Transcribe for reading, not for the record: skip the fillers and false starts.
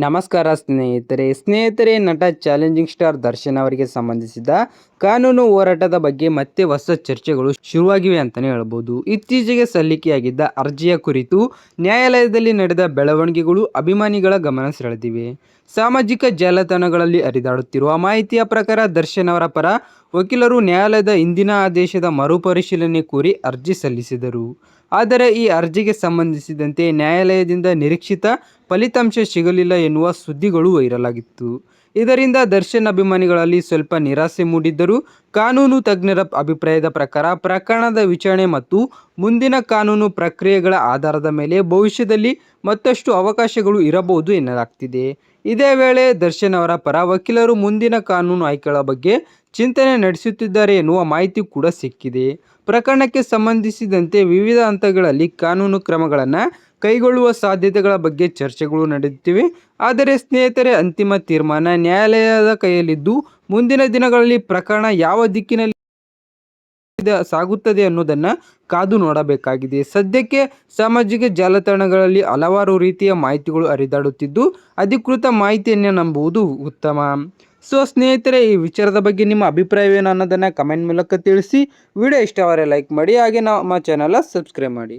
ನಮಸ್ಕಾರ ಸ್ನೇಹಿತರೆ ನಟ ಚಾಲೆಂಜಿಂಗ್ ಸ್ಟಾರ್ ದರ್ಶನ್ ಅವರಿಗೆ ಸಂಬಂಧಿಸಿದ ಕಾನೂನು ಹೋರಾಟದ ಬಗ್ಗೆ ಮತ್ತೆ ಹೊಸ ಚರ್ಚೆಗಳು ಶುರುವಾಗಿವೆ ಅಂತಾನೆ ಹೇಳ್ಬೋದು. ಇತ್ತೀಚೆಗೆ ಸಲ್ಲಿಕೆಯಾಗಿದ್ದ ಅರ್ಜಿಯ ಕುರಿತು ನ್ಯಾಯಾಲಯದಲ್ಲಿ ನಡೆದ ಬೆಳವಣಿಗೆಗಳು ಅಭಿಮಾನಿಗಳ ಗಮನ ಸೆಳೆದಿವೆ. ಸಾಮಾಜಿಕ ಜಾಲತಾಣಗಳಲ್ಲಿ ಹರಿದಾಡುತ್ತಿರುವ ಮಾಹಿತಿಯ ಪ್ರಕಾರ ದರ್ಶನ್ ಅವರ ಪರ ವಕೀಲರು ನ್ಯಾಯಾಲಯದ ಹಿಂದಿನ ಆದೇಶದ ಮರುಪರಿಶೀಲನೆ ಕೋರಿ ಅರ್ಜಿ ಸಲ್ಲಿಸಿದರು. ಆದರೆ ಈ ಅರ್ಜಿಗೆ ಸಂಬಂಧಿಸಿದಂತೆ ನ್ಯಾಯಾಲಯದಿಂದ ನಿರೀಕ್ಷಿತ ಫಲಿತಾಂಶ ಸಿಗಲಿಲ್ಲ ಎನ್ನುವ ಸುದ್ದಿಗಳು ವೈರಲ್ ಆಗಿತ್ತು. ಇದರಿಂದ ದರ್ಶನ್ ಅಭಿಮಾನಿಗಳಲ್ಲಿ ಸ್ವಲ್ಪ ನಿರಾಸೆ ಮೂಡಿದ್ದರೂ ಕಾನೂನು ತಜ್ಞರ ಅಭಿಪ್ರಾಯದ ಪ್ರಕಾರ ಪ್ರಕರಣದ ವಿಚಾರಣೆ ಮತ್ತು ಮುಂದಿನ ಕಾನೂನು ಪ್ರಕ್ರಿಯೆಗಳ ಆಧಾರದ ಮೇಲೆ ಭವಿಷ್ಯದಲ್ಲಿ ಮತ್ತಷ್ಟು ಅವಕಾಶಗಳು ಇರಬಹುದು ಎನ್ನಲಾಗ್ತಿದೆ. ಇದೇ ವೇಳೆ ದರ್ಶನ್ ಅವರ ಪರ ವಕೀಲರು ಮುಂದಿನ ಕಾನೂನು ಆಯ್ಕೆಗಳ ಬಗ್ಗೆ ಚಿಂತನೆ ನಡೆಸುತ್ತಿದ್ದಾರೆ ಎನ್ನುವ ಮಾಹಿತಿ ಕೂಡ ಸಿಕ್ಕಿದೆ. ಪ್ರಕರಣಕ್ಕೆ ಸಂಬಂಧಿಸಿದಂತೆ ವಿವಿಧ ಹಂತಗಳಲ್ಲಿ ಕಾನೂನು ಕ್ರಮಗಳನ್ನು ಕೈಗೊಳ್ಳುವ ಸಾಧ್ಯತೆಗಳ ಬಗ್ಗೆ ಚರ್ಚೆಗಳು ನಡೆಯುತ್ತಿವೆ. ಆದರೆ ಸ್ನೇಹಿತರೆ, ಅಂತಿಮ ತೀರ್ಮಾನ ನ್ಯಾಯಾಲಯದ ಕೈಯಲ್ಲಿದ್ದು ಮುಂದಿನ ದಿನಗಳಲ್ಲಿ ಪ್ರಕರಣ ಯಾವ ದಿಕ್ಕಿನಲ್ಲಿ ಸಾಗುತ್ತದೆ ಅನ್ನೋದನ್ನು ಕಾದು ನೋಡಬೇಕಾಗಿದೆ. ಸದ್ಯಕ್ಕೆ ಸಾಮಾಜಿಕ ಜಾಲತಾಣಗಳಲ್ಲಿ ಹಲವಾರು ರೀತಿಯ ಮಾಹಿತಿಗಳು ಹರಿದಾಡುತ್ತಿದ್ದು ಅಧಿಕೃತ ಮಾಹಿತಿಯನ್ನೇ ನಂಬುವುದು ಉತ್ತಮ. ಸ್ನೇಹಿತರೆ, ಈ ವಿಚಾರದ ಬಗ್ಗೆ ನಿಮ್ಮ ಅಭಿಪ್ರಾಯವೇನು ಅನ್ನೋದನ್ನು ಕಮೆಂಟ್ ಮೂಲಕ ತಿಳಿಸಿ. ವಿಡಿಯೋ ಇಷ್ಟವಾದರೆ ಲೈಕ್ ಮಾಡಿ, ಹಾಗೆ ನಮ್ಮ ಚಾನಲ್ ಸಬ್ಸ್ಕ್ರೈಬ್ ಮಾಡಿ.